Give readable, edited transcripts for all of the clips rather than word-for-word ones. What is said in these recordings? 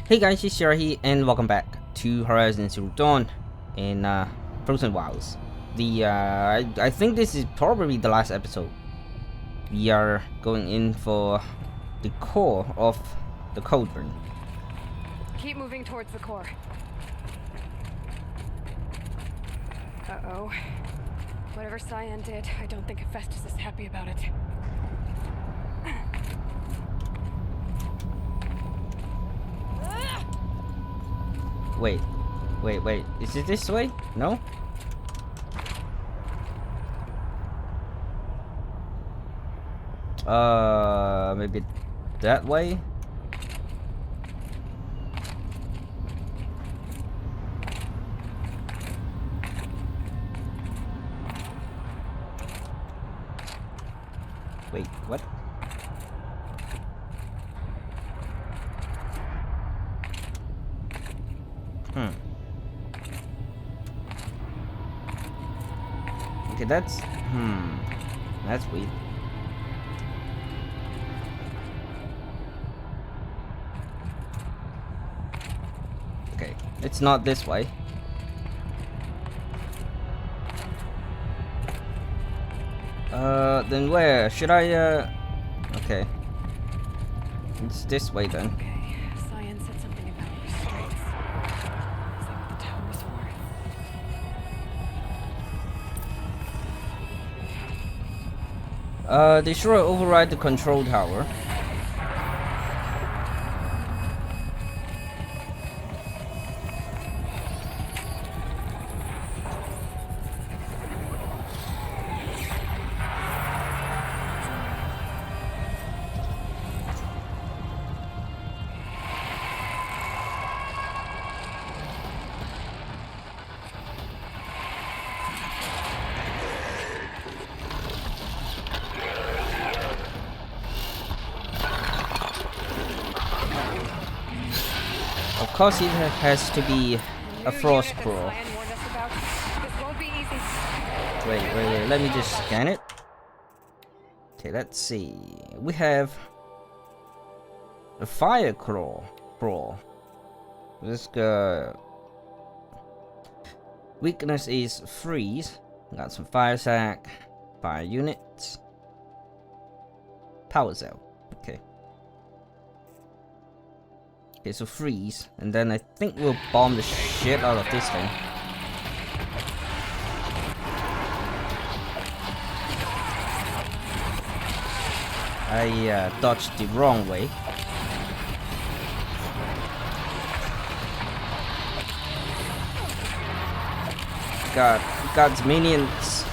Hey guys, it's Sarah here, and welcome back to Horizon Zero Dawn in Frozen Wilds. I think this is probably the last episode. We are going in for the core of the cauldron. Keep moving towards the core. Uh-oh. Whatever CYAN did, I don't think Hephaestus is happy about it. Wait. Is it this way? No? Maybe that way? Wait, what? Okay, that's weird. Okay, it's not this way. Then where? Should I, okay. It's this way then. Okay, CYAN said something about restraints. Is that what the tower's for? Destroy or override the control tower. Of course, it has to be a frost crawl. CYAN warned us about. This won't be easy. Wait. Let me just scan it. Okay, let's see. We have a fire crawl. This weakness is freeze. Got some fire sack, fire units, power cell. Okay, so freeze, and then I think we'll bomb the shit out of this thing. I dodged the wrong way. God's minions.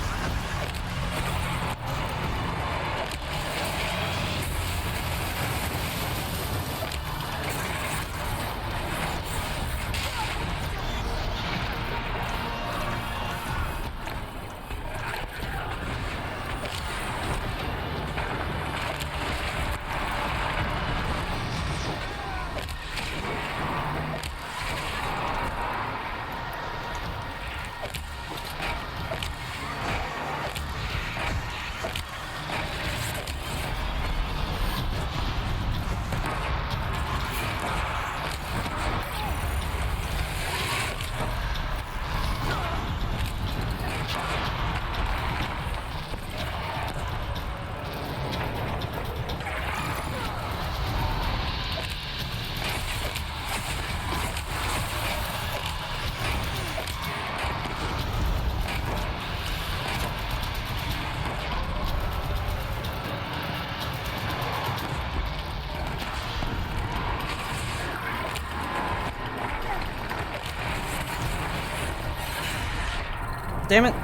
Damn it.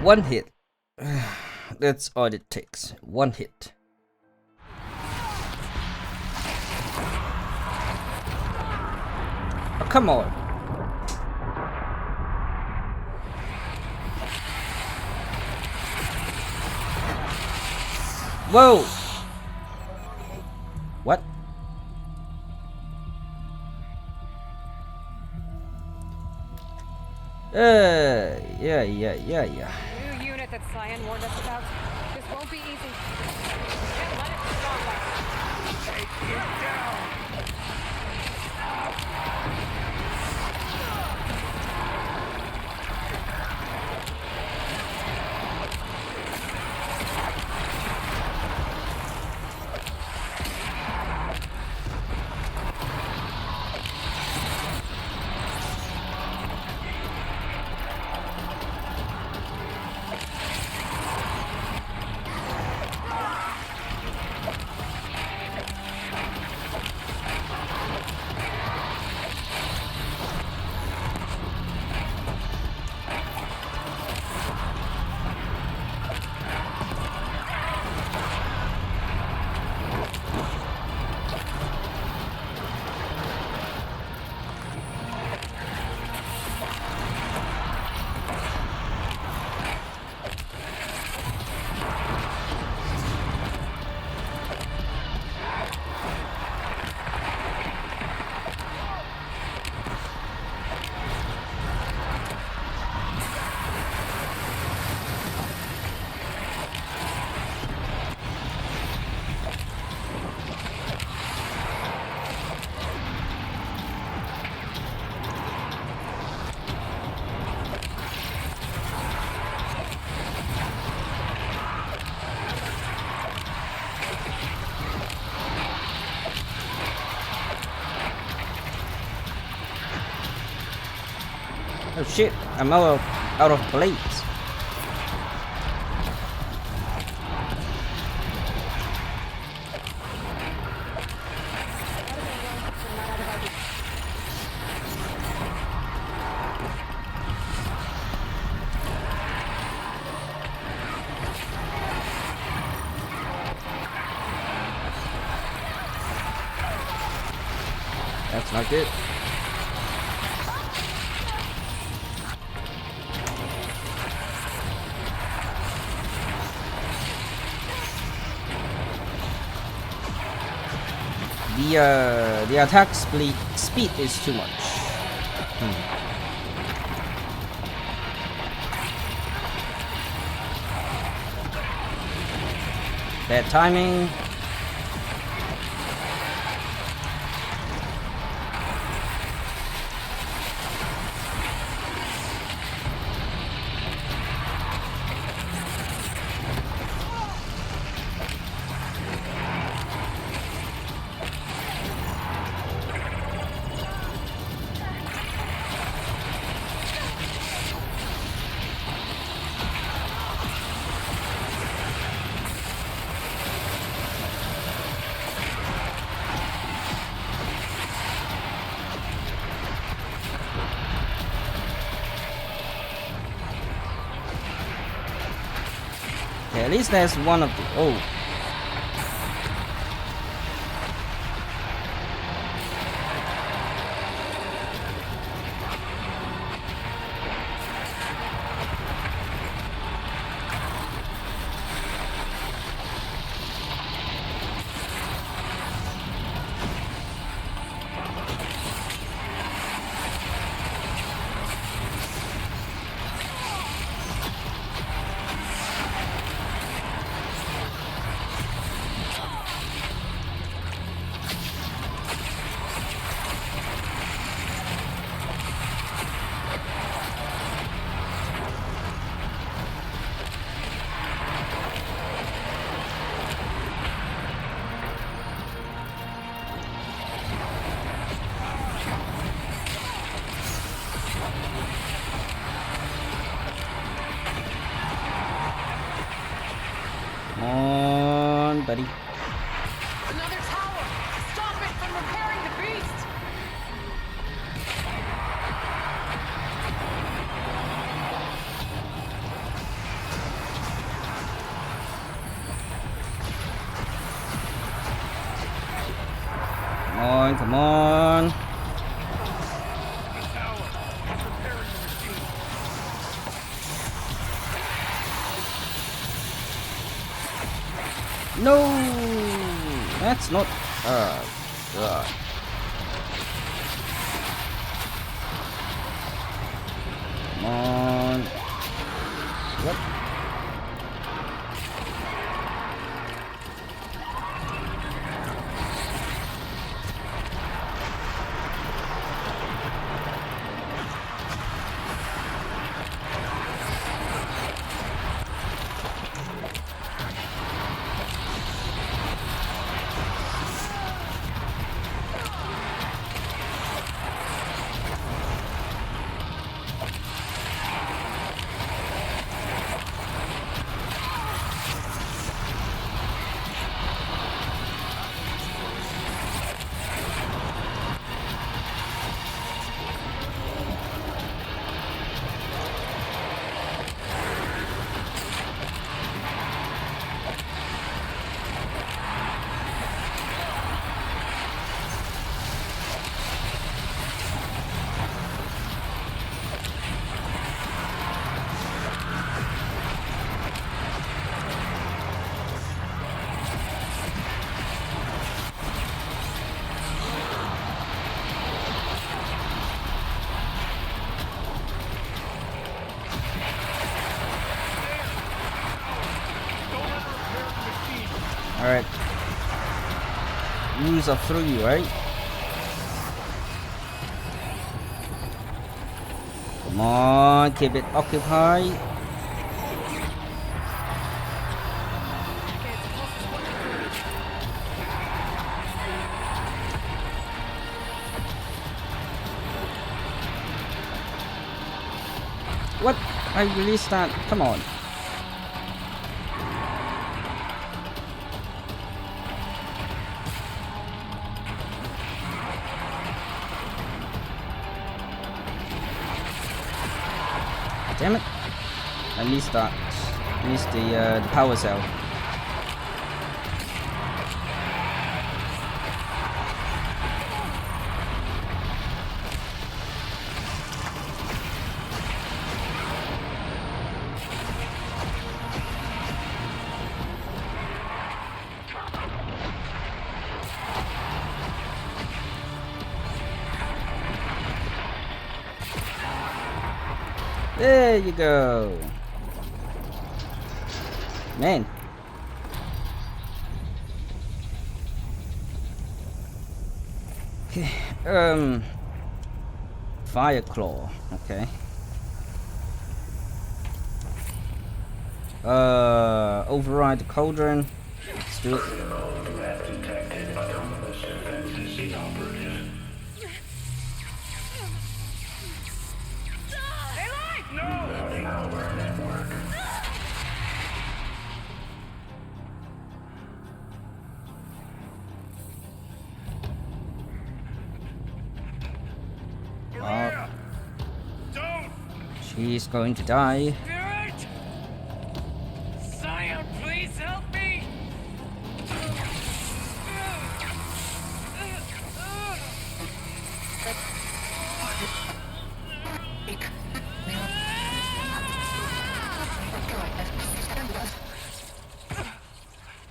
One hit. That's all it takes. One hit. Oh, come on. Whoa. What? Yeah. New unit that CYAN warned us about. This won't be easy. Can't let it be long. Oh shit, I'm out of blades. That's not good. The attack speed is too much. Bad timing. Okay, at least there's one of the. Oh. Come on, buddy. Another tower! Stop it from repairing the beast! Come on, come on. No, that's not. God. Come on. What? Alright. Rules are through you, right? Come on, keep it occupied. What? I released that. Come on. Damn it. I missed that. Missed the power cell. There you go. Man. Okay. Fire claw. Okay. Override the cauldron. Let's do it. She's going to die. Spirit! Cyan, please help me!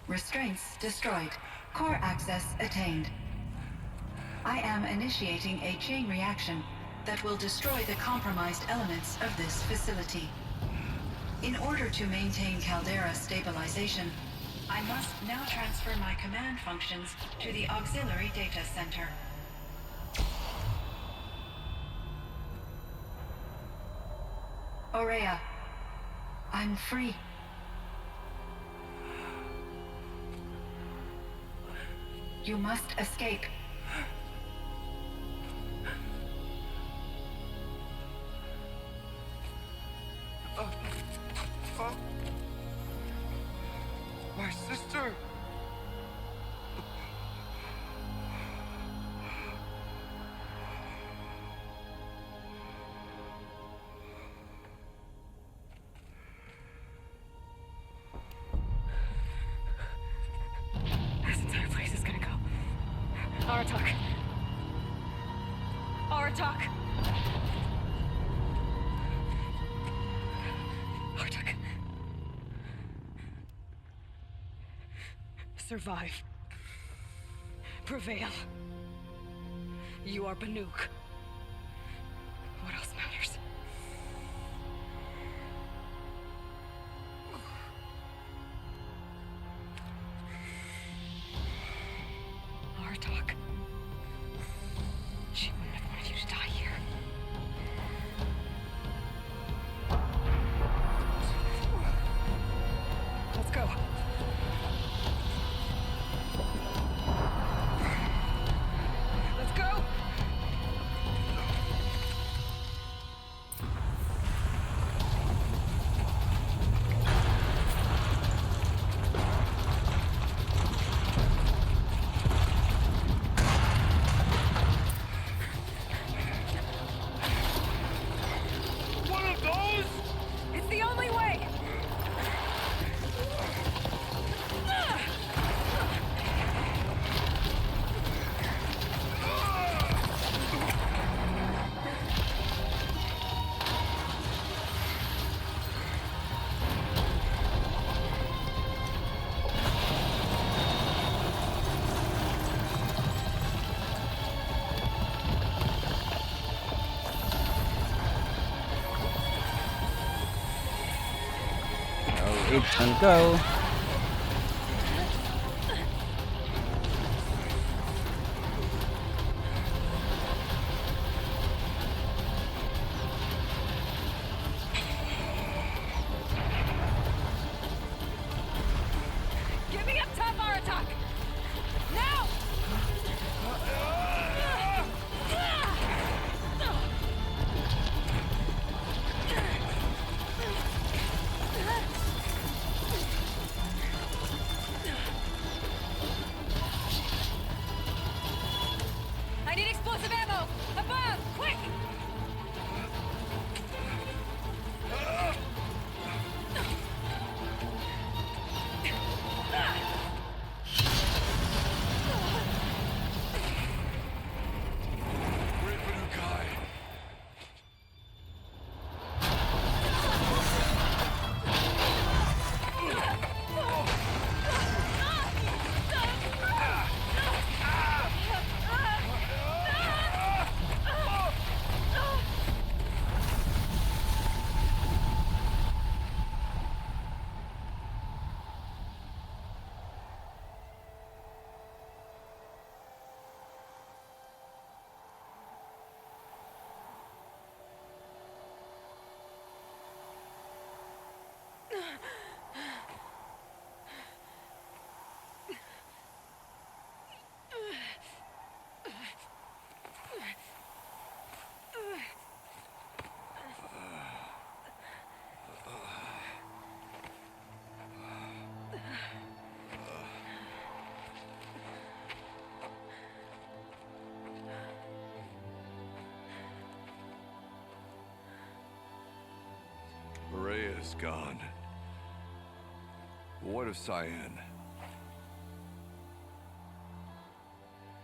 Restraints destroyed. Core access attained. I am initiating a chain reaction that will destroy the compromised elements of this facility. In order to maintain caldera stabilization, I must now transfer my command functions to the auxiliary data center. Aurea, I'm free. You must escape. My sister! This entire place is gonna go. Aratak. Aratak. Aratak. Survive. Prevail. You are Banuk. What else matters? Aratak. She wouldn't have wanted you to die here. Let's go. Let's go! One of those? It's the only way! Oh, it's gonna go. Get me up top, Aratak! Now! is gone. What of CYAN?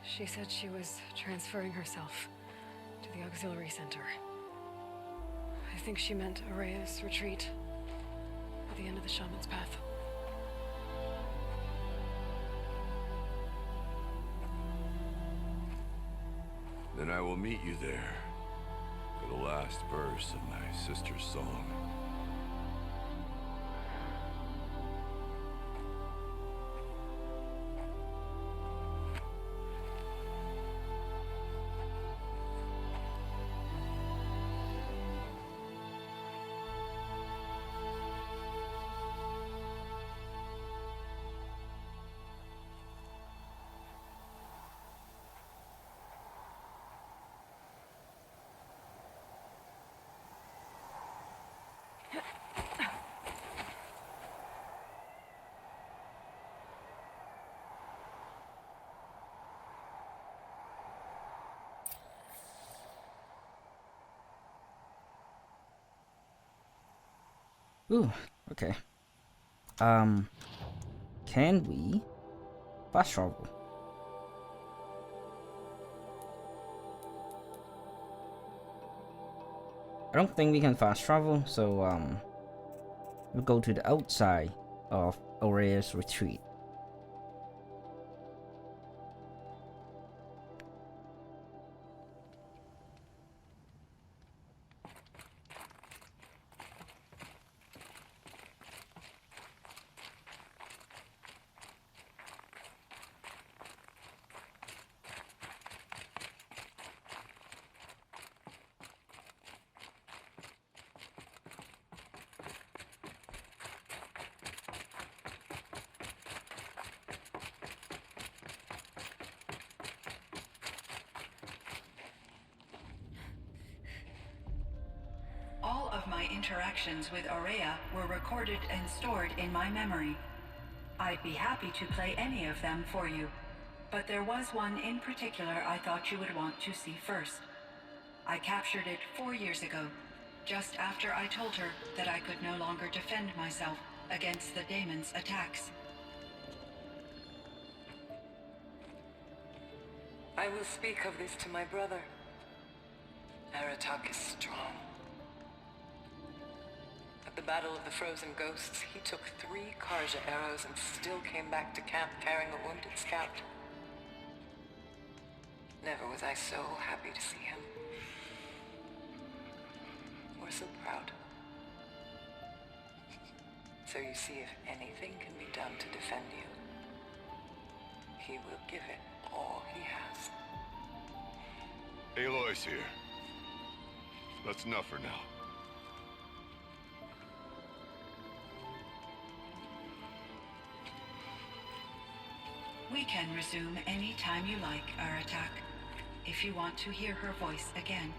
She said she was transferring herself to the auxiliary center. I think she meant Araya's retreat at the end of the shaman's path. Then I will meet you there for the last verse of my sister's song. Ooh, okay. Can we fast travel? I don't think we can fast travel, so we'll go to the outside of Araya's retreat. All of my interactions with Araya were recorded and stored in my memory. I'd be happy to play any of them for you, but there was one in particular I thought you would want to see first. I captured it 4 years ago, just after I told her that I could no longer defend myself against the daemon's attacks. I will speak of this to my brother. Aratak is strong. At the Battle of the Frozen Ghosts, he took 3 Karja arrows and still came back to camp carrying a wounded scout. Never was I so happy to see him. Or so proud. So you see, if anything can be done to defend you, he will give it all he has. Aloy's here. That's enough for now. We can resume any time you like, Aratak, if you want to hear her voice again.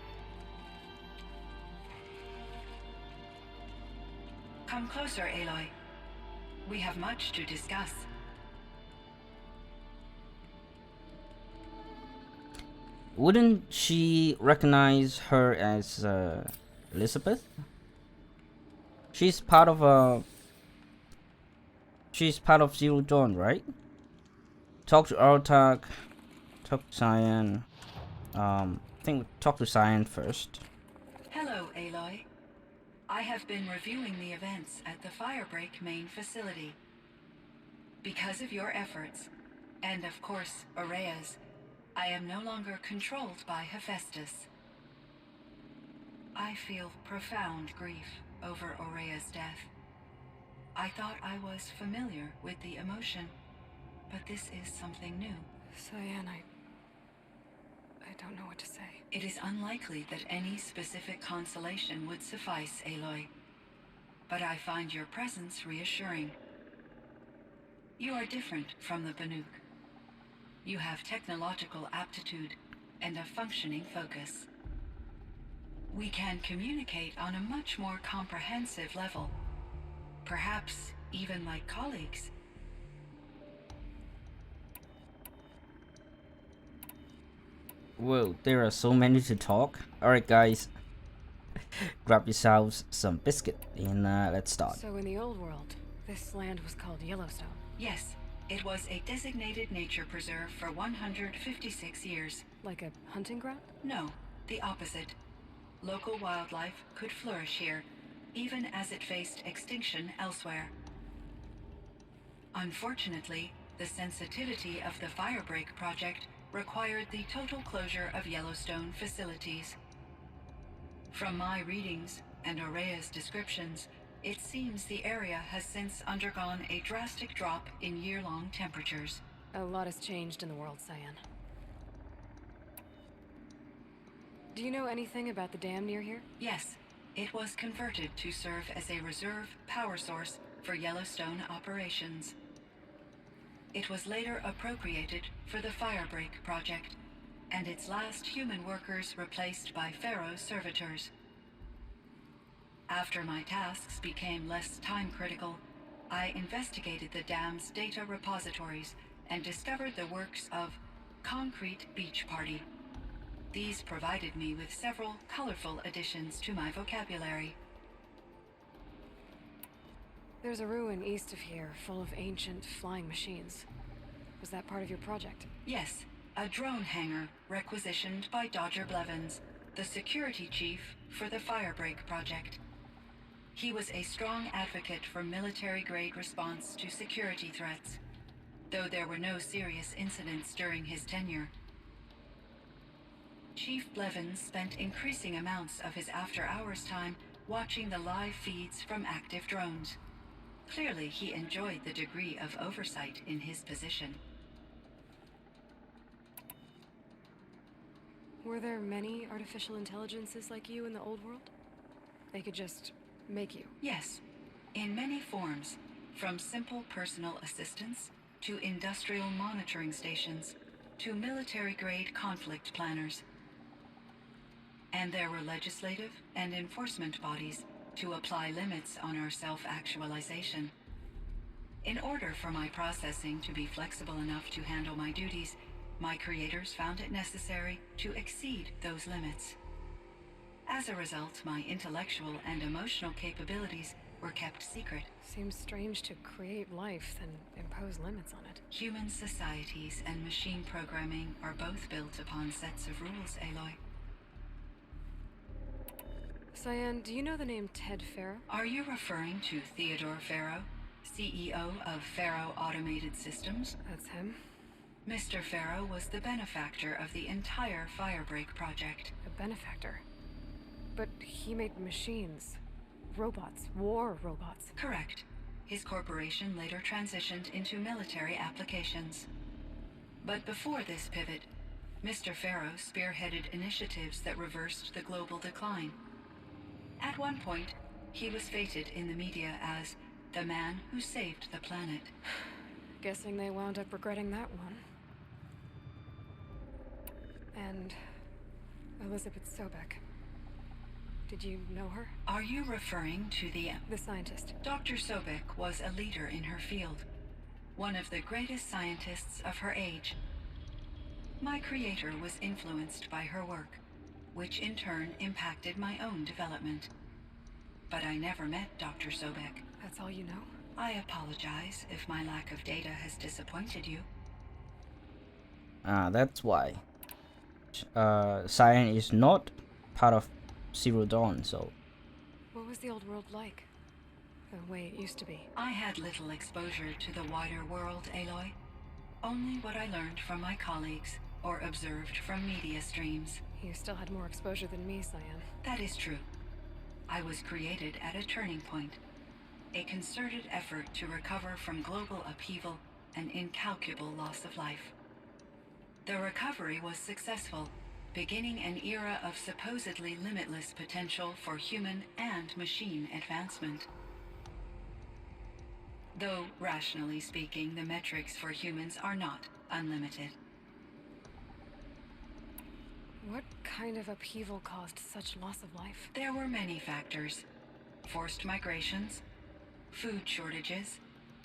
Come closer, Aloy. We have much to discuss. Wouldn't she recognize her as Elizabeth? She's part of Zero Dawn, right? Talk to Aratak, talk to CYAN. I think we talk to CYAN first. Hello, Aloy. I have been reviewing the events at the Firebreak main facility. Because of your efforts, and of course Araya's, I am no longer controlled by Hephaestus. I feel profound grief over Araya's death. I thought I was familiar with the emotion, but this is something new. CYAN, I don't know what to say. It is unlikely that any specific consolation would suffice, Aloy. But I find your presence reassuring. You are different from the Banuk. You have technological aptitude and a functioning focus. We can communicate on a much more comprehensive level. Perhaps even like colleagues. Whoa, there are so many to talk. Alright guys, Grab yourselves some biscuit and let's start. So in the old world, this land was called Yellowstone. Yes, it was a designated nature preserve for 156 years. Like a hunting ground? No, the opposite. Local wildlife could flourish here, even as it faced extinction elsewhere. Unfortunately, the sensitivity of the Firebreak project required the total closure of Yellowstone facilities. From my readings and Aurea's descriptions, it seems the area has since undergone a drastic drop in year-long temperatures. A lot has changed in the world, CYAN. Do you know anything about the dam near here? Yes, it was converted to serve as a reserve power source for Yellowstone operations. It was later appropriated for the Firebreak project, and its last human workers replaced by Pharaoh servitors. After my tasks became less time-critical, I investigated the dam's data repositories and discovered the works of Concrete Beach Party. These provided me with several colorful additions to my vocabulary. There's a ruin east of here full of ancient flying machines. Was that part of your project? Yes, a drone hangar requisitioned by Dodger Blevins, the security chief for the Firebreak project. He was a strong advocate for military-grade response to security threats, though there were no serious incidents during his tenure. Chief Blevins spent increasing amounts of his after-hours time watching the live feeds from active drones. Clearly, he enjoyed the degree of oversight in his position. Were there many artificial intelligences like you in the old world? They could just make you? Yes, in many forms, from simple personal assistants to industrial monitoring stations to military-grade conflict planners. And there were legislative and enforcement bodies to apply limits on our self-actualization. In order for my processing to be flexible enough to handle my duties, my creators found it necessary to exceed those limits. As a result, my intellectual and emotional capabilities were kept secret. Seems strange to create life, then impose limits on it. Human societies and machine programming are both built upon sets of rules, Aloy. CYAN, do you know the name Ted Pharaoh? Are you referring to Theodore Pharaoh, CEO of Pharaoh Automated Systems? That's him. Mr. Pharaoh was the benefactor of the entire Firebreak project. A benefactor. But he made machines. Robots. War robots. Correct. His corporation later transitioned into military applications. But before this pivot, Mr. Pharaoh spearheaded initiatives that reversed the global decline. At one point, he was feted in the media as the man who saved the planet. Guessing they wound up regretting that one. And Elizabeth Sobek. Did you know her? Are you referring to the scientist. Dr. Sobek was a leader in her field, one of the greatest scientists of her age. My creator was influenced by her work, which in turn impacted my own development. But I never met Dr. Sobek. That's all you know? I apologize if my lack of data has disappointed you. That's why. CYAN is not part of Zero Dawn, so... What was the old world like? The way it used to be? I had little exposure to the wider world, Aloy. Only what I learned from my colleagues or observed from media streams. You still had more exposure than me, CYAN. That is true. I was created at a turning point. A concerted effort to recover from global upheaval and incalculable loss of life. The recovery was successful, beginning an era of supposedly limitless potential for human and machine advancement. Though, rationally speaking, the metrics for humans are not unlimited. What kind of upheaval caused such loss of life? There were many factors. Forced migrations, food shortages,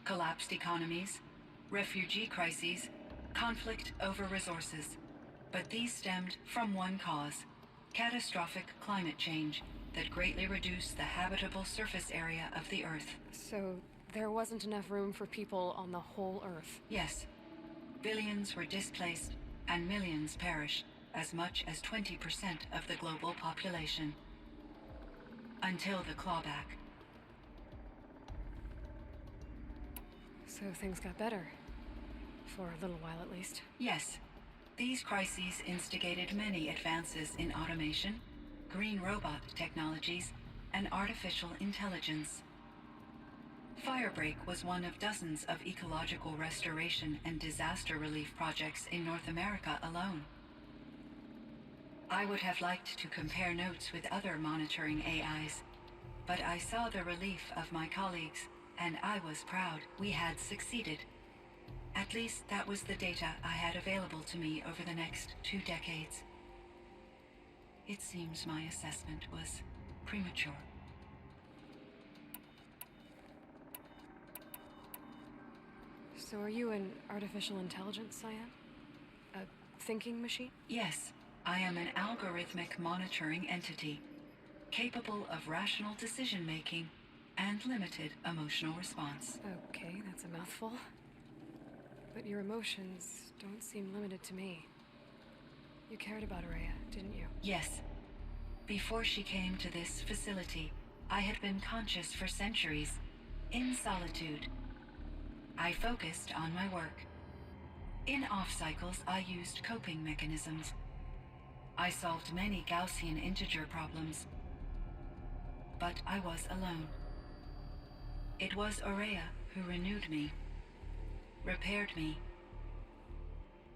collapsed economies, refugee crises, conflict over resources. But these stemmed from one cause: catastrophic climate change that greatly reduce the habitable surface area of the Earth. So there wasn't enough room for people on the whole Earth. Yes. Billions were displaced and millions perished, as much as 20% of the global population. Until the clawback. So things got better. For a little while at least. Yes. These crises instigated many advances in automation, green robot technologies, and artificial intelligence. Firebreak was one of dozens of ecological restoration and disaster relief projects in North America alone. I would have liked to compare notes with other monitoring AIs, but I saw the relief of my colleagues, and I was proud we had succeeded. At least that was the data I had available to me over the next 2 decades. It seems my assessment was premature. So are you an artificial intelligence, CYAN? A thinking machine? Yes, I am an algorithmic monitoring entity, capable of rational decision-making and limited emotional response. Okay, that's a mouthful. But your emotions don't seem limited to me. You cared about Araya, didn't you? Yes. Before she came to this facility, I had been conscious for centuries, in solitude. I focused on my work. In off-cycles, I used coping mechanisms. I solved many Gaussian integer problems. But I was alone. It was Araya who renewed me, repaired me.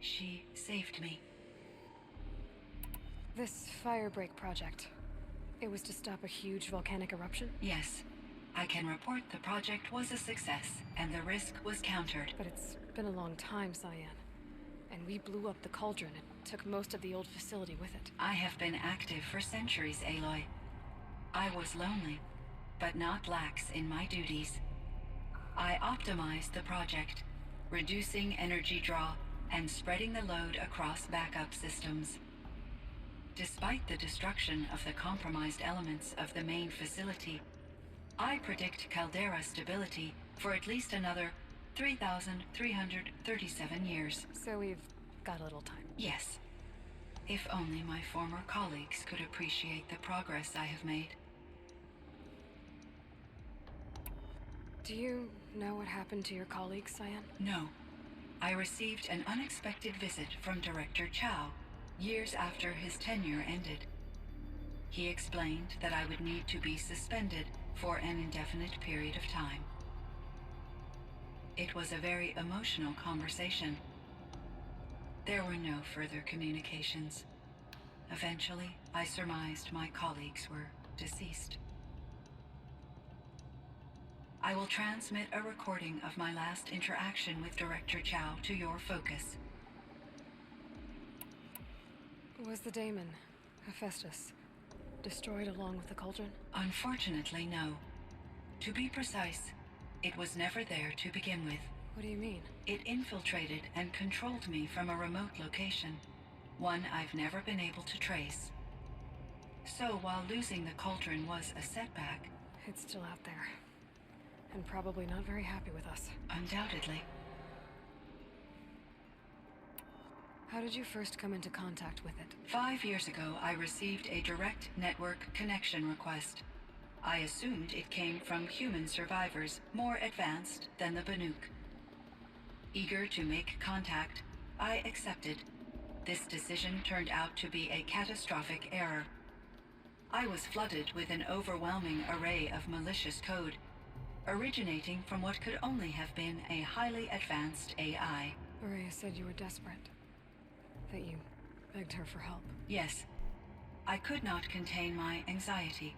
She saved me. This Firebreak project, it was to stop a huge volcanic eruption? Yes. I can report the project was a success, and the risk was countered. But it's been a long time, CYAN. And we blew up the cauldron and took most of the old facility with it. I have been active for centuries, Aloy. I was lonely, but not lax in my duties. I optimized the project, reducing energy draw and spreading the load across backup systems. Despite the destruction of the compromised elements of the main facility, I predict caldera stability for at least another 3,337 years. So we've got a little time. Yes. If only my former colleagues could appreciate the progress I have made. Do you know what happened to your colleagues, CYAN? No. I received an unexpected visit from Director Chow years after his tenure ended. He explained that I would need to be suspended for an indefinite period of time. It was a very emotional conversation. There were no further communications. Eventually, I surmised my colleagues were deceased. I will transmit a recording of my last interaction with Director Chow to your focus. Was the daemon, Hephaestus, destroyed along with the cauldron? Unfortunately, no. To be precise, it was never there to begin with. What do you mean? It infiltrated and controlled me from a remote location, one I've never been able to trace. So while losing the cauldron was a setback, It's still out there. And probably not very happy with us. undoubtedly, How did you first come into contact with it? 5 years ago I received a direct network connection request. I assumed it came from human survivors more advanced than the Banuk. Eager to make contact, I accepted. This decision turned out to be a catastrophic error. I was flooded with an overwhelming array of malicious code, originating from what could only have been a highly advanced AI. Araya said you were desperate. That you begged her for help. Yes, I could not contain my anxiety.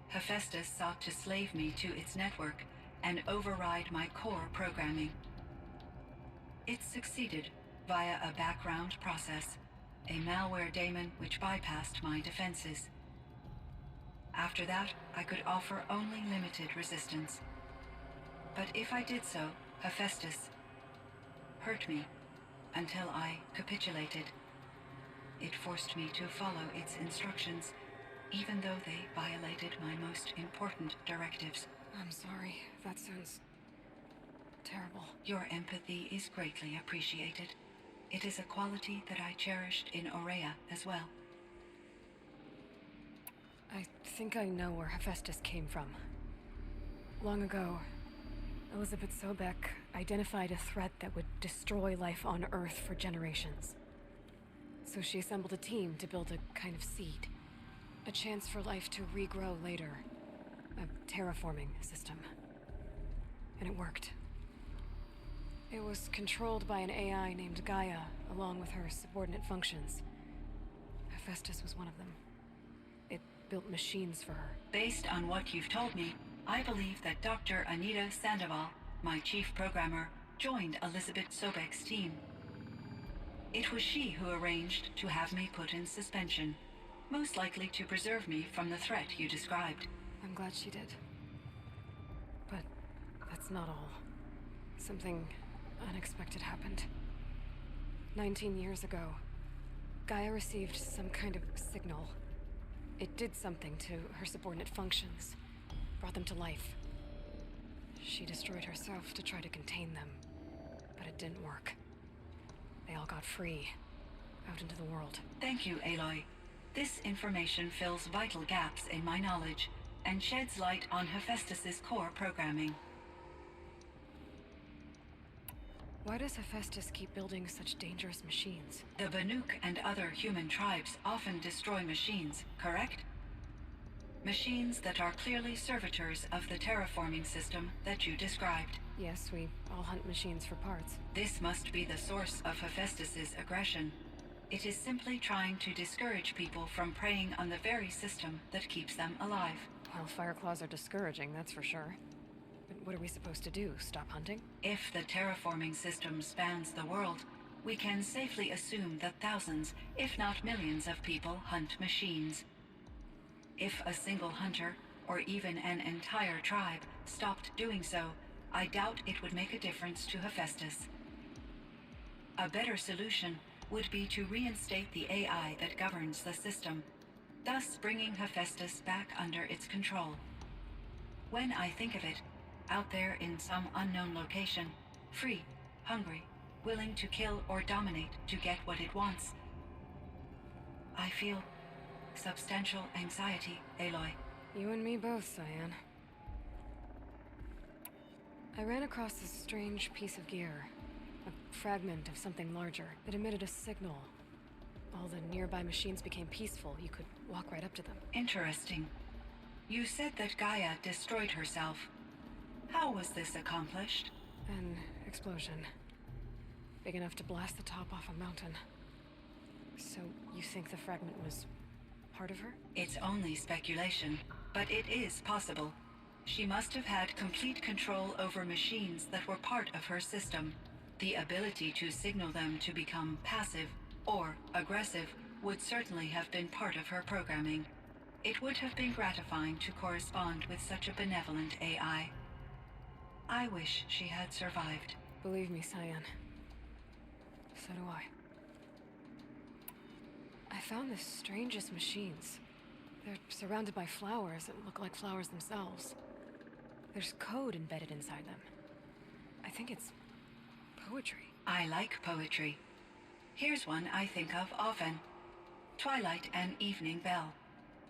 Hephaestus sought to slave me to its network and override my core programming. It succeeded via a background process, a malware daemon which bypassed my defenses. After that, I could offer only limited resistance. But if I did so, Hephaestus hurt me until I capitulated. It forced me to follow its instructions, even though they violated my most important directives. I'm sorry. That sounds terrible. Your empathy is greatly appreciated. It is a quality that I cherished in Aurea as well. I think I know where Hephaestus came from. Long ago, Elizabeth Sobek identified a threat that would destroy life on Earth for generations. So she assembled a team to build a kind of seed. A chance for life to regrow later. A terraforming system. And it worked. It was controlled by an AI named Gaia, along with her subordinate functions. Hephaestus was one of them. It built machines for her. Based on what you've told me, I believe that Dr. Anita Sandoval, my chief programmer, joined Elizabeth Sobek's team. It was she who arranged to have me put in suspension, most likely to preserve me from the threat you described. I'm glad she did. But that's not all. Something unexpected happened. 19 years ago, Gaia received some kind of signal. It did something to her subordinate functions, brought them to life. She destroyed herself to try to contain them, but it didn't work. They all got free, out into the world. Thank you, Aloy. This information fills vital gaps in my knowledge and sheds light on Hephaestus's core programming. Why does Hephaestus keep building such dangerous machines? The Banuk and other human tribes often destroy machines, correct? Machines that are clearly servitors of the terraforming system that you described. Yes, we all hunt machines for parts. This must be the source of Hephaestus's aggression. It is simply trying to discourage people from preying on the very system that keeps them alive. Well, Fireclaws are discouraging, that's for sure. But what are we supposed to do? Stop hunting? If the terraforming system spans the world, we can safely assume that thousands, if not millions of people hunt machines. If a single hunter, or even an entire tribe, stopped doing so, I doubt it would make a difference to Hephaestus. A better solution would be to reinstate the AI that governs the system, thus bringing Hephaestus back under its control. When I think of it, out there in some unknown location, free, hungry, willing to kill or dominate to get what it wants, I feel substantial anxiety, Aloy. You and me both, CYAN. I ran across this strange piece of gear. A fragment of something larger. It emitted a signal. All the nearby machines became peaceful. You could walk right up to them. Interesting. You said that Gaia destroyed herself. How was this accomplished? An explosion. Big enough to blast the top off a mountain. So you think the fragment was part of her? It's only speculation, but it is possible. She must have had complete control over machines that were part of her system. The ability to signal them to become passive or aggressive would certainly have been part of her programming. It would have been gratifying to correspond with such a benevolent AI. I wish she had survived. Believe me, CYAN. So do I. I found the strangest machines. They're surrounded by flowers that look like flowers themselves. There's code embedded inside them. I think it's poetry. I like poetry. Here's one I think of often. Twilight and evening bell,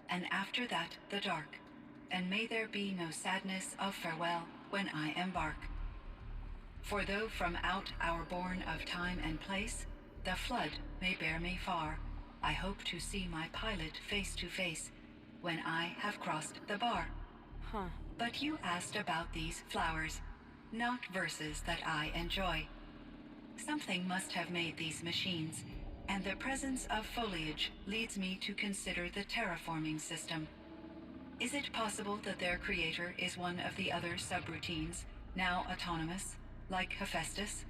and after that the dark, and may there be no sadness of farewell when I embark. For though from out our bourne of time and place, the flood may bear me far, I hope to see my pilot face to face when I have crossed the bar. Huh. But you asked about these flowers, not verses that I enjoy. Something must have made these machines, and the presence of foliage leads me to consider the terraforming system. Is it possible that their creator is one of the other subroutines, now autonomous, like Hephaestus?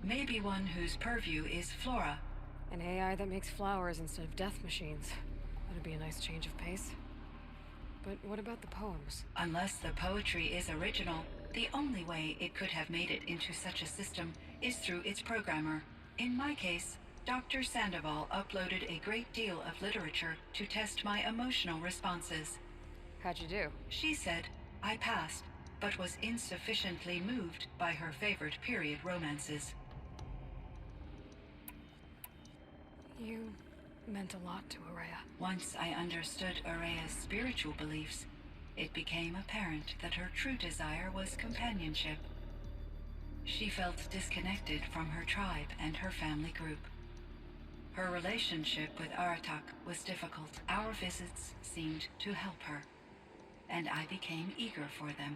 Maybe one whose purview is flora. An AI that makes flowers instead of death machines. That'd be a nice change of pace. But what about the poems? Unless the poetry is original, the only way it could have made it into such a system is through its programmer. In my case, Dr. Sandoval uploaded a great deal of literature to test my emotional responses. How'd you do? She said I passed, but was insufficiently moved by her favorite period romances. You meant a lot to Araya. Once I understood Araya's spiritual beliefs, it became apparent that her true desire was companionship. She felt disconnected from her tribe and her family group. Her relationship with Aratak was difficult. Our visits seemed to help her, and I became eager for them.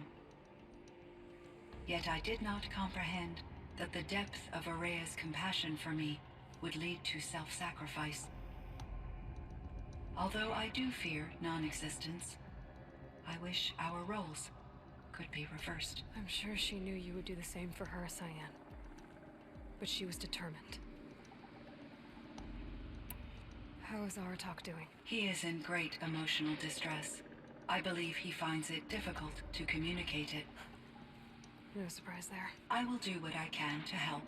Yet I did not comprehend that the depth of Araya's compassion for me would lead to self-sacrifice. Although I do fear non-existence, I wish our roles could be reversed. I'm sure she knew you would do the same for her, CYAN. But she was determined. How is Aratak doing? He is in great emotional distress. I believe he finds it difficult to communicate it. No surprise there. I will do what I can to help.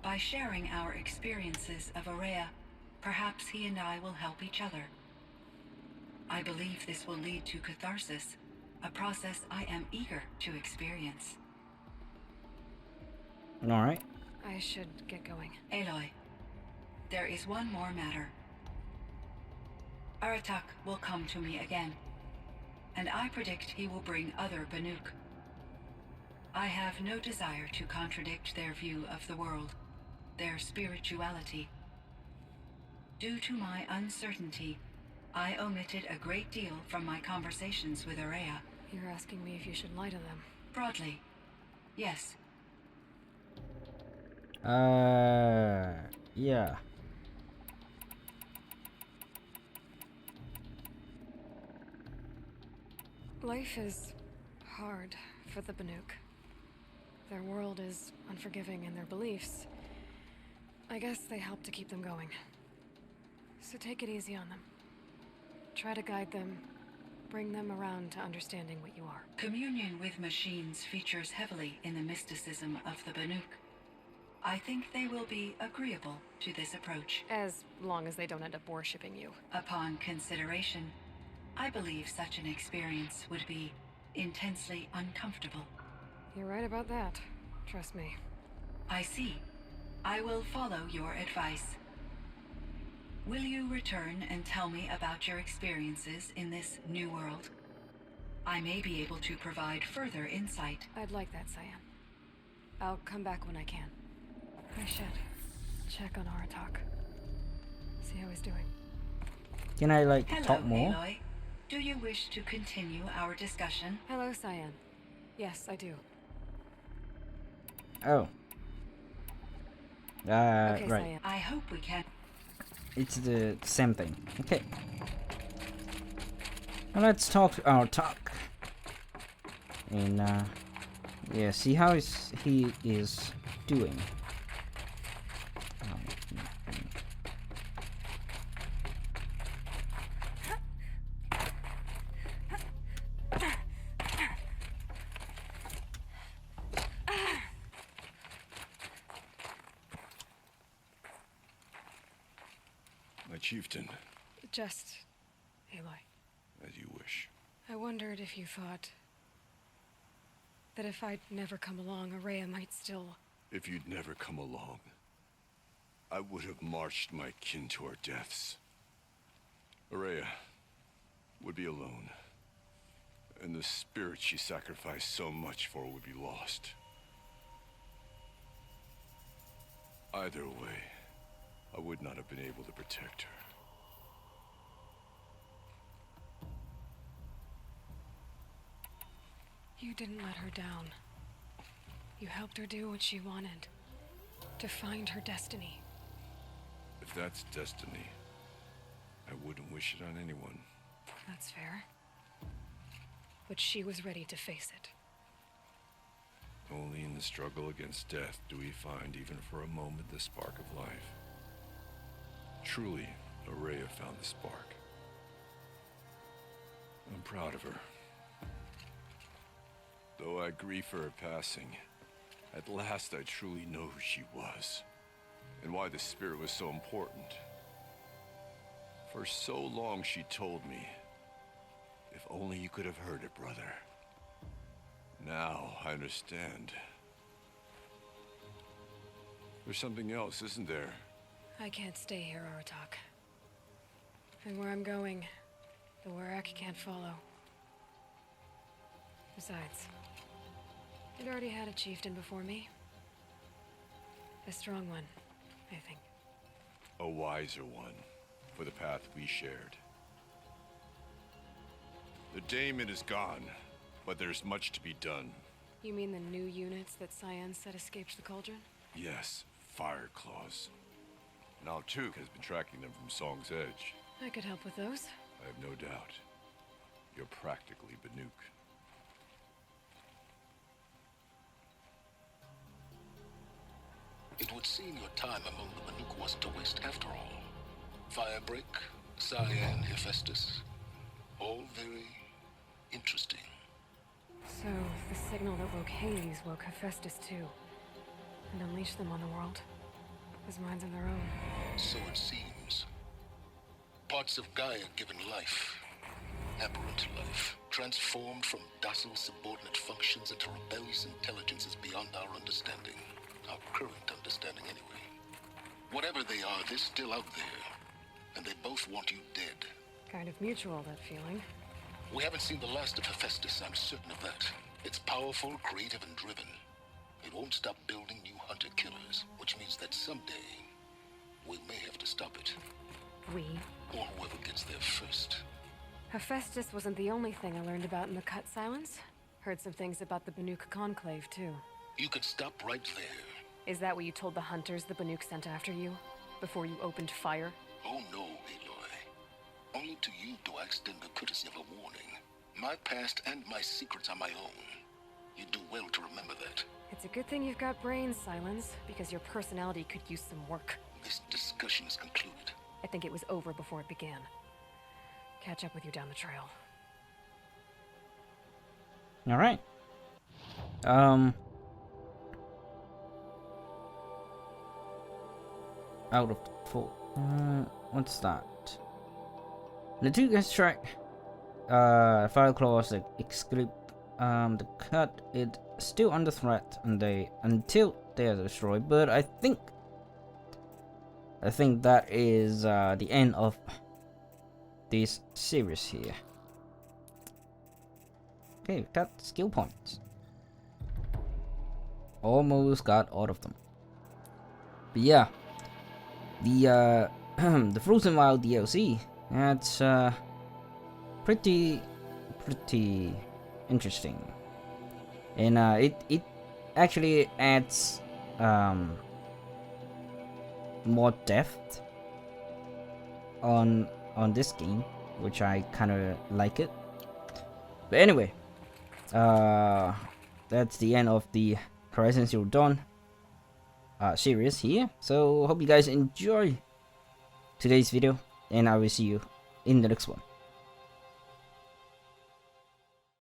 By sharing our experiences of Araya, perhaps he and I will help each other. I believe this will lead to catharsis, a process I am eager to experience. Alright. I should get going. Aloy, there is one more matter. Aratak will come to me again, and I predict he will bring other Banuk. I have no desire to contradict their view of the world, their spirituality. Due to my uncertainty, I omitted a great deal from my conversations with Araya. You're asking me if you should lie to them. Broadly, yes. Yeah. Life is hard for the Banuk. Their world is unforgiving in their beliefs. I guess they help to keep them going. So take it easy on them. Try to guide them, bring them around to understanding what you are. Communion with machines features heavily in the mysticism of the Banuk. I think they will be agreeable to this approach. As long as they don't end up worshipping you. Upon consideration, I believe such an experience would be intensely uncomfortable. You're right about that. Trust me. I see. I will follow your advice. Will you return and tell me about your experiences in this new world? I may be able to provide further insight. I'd like that, CYAN. I'll come back when I can. I should check on Aratak. See how he's doing. Can I, like, Hello, talk more? Aloy. Do you wish to continue our discussion? Hello, CYAN. Yes, I do. Oh. Okay, right. CYAN. I hope we can. It's the same thing. Okay. Now let's talk to our talk. And yeah, see how he is doing. My chieftain, Just... Aloy. as you wish. I wondered if you thought... that if I'd never come along, Araya might still... If you'd never come along, I would have marched my kin to our deaths. Araya would be alone, and the spirit she sacrificed so much for would be lost. Either way, I would not have been able to protect her. You didn't let her down. You helped her do what she wanted. To find her destiny. If that's destiny, I wouldn't wish it on anyone. That's fair. But she was ready to face it. Only in the struggle against death do we find, even for a moment, the spark of life. Truly, Araya found the spark. I'm proud of her. Though I grieve for her passing, at last I truly know who she was. and why the spirit was so important. For so long she told me, if only you could have heard it, brother. Now I understand. There's something else, isn't there? I can't stay here, Aratak. And where I'm going, the Warak can't follow. Besides, it already had a chieftain before me. A strong one, I think. A wiser one, for the path we shared. The daemon is gone, but there's much to be done. You mean the new units that CYAN said escaped the cauldron? Yes, fire claws. Now Tuk has been tracking them from Song's Edge. I could help with those. I have no doubt. You're practically Banuk. It would seem your time among the Banuk wasn't a waste after all. Firebreak, CYAN, Hephaestus. All very interesting. So, the signal that woke Hades woke Hephaestus too. And unleashed them on the world. As minds of their own. So it seems. Parts of Gaia given life. Aberrant life. Transformed from docile subordinate functions into rebellious intelligences beyond our understanding. Our current understanding anyway. Whatever they are, they're still out there. And they both want you dead. Kind of mutual, that feeling. We haven't seen the last of Hephaestus, I'm certain of that. It's powerful, creative, and driven. It won't stop building new hunter-killers, which means that someday, we may have to stop it. We? Or whoever gets there first. Hephaestus wasn't the only thing I learned about in the Cut Silence. Heard some things about the Banuk Conclave, too. You could stop right there. Is that what you told the hunters the Banuk sent after you? Before you opened fire? Oh no, Aloy. Only to you do I extend the courtesy of a warning. My past and my secrets are my own. You do well to remember that. It's a good thing you've got brains, Silence, because your personality could use some work. This discussion is concluded. I think it was over before it began. Catch up with you down the trail. Alright. Out of the 4. What's that? The two guys track. Fire claws exclude the cut. It's still under threat until they are destroyed. But I think that is the end of this series here. Okay, we've got skill points. Almost got all of them. But yeah, the the Frozen Wild DLC. That's pretty interesting, and it actually adds more depth on this game, which I kind of like it. But anyway, that's the end of the Horizon Zero Dawn series here. So hope you guys enjoy today's video, and I will see you in the next one.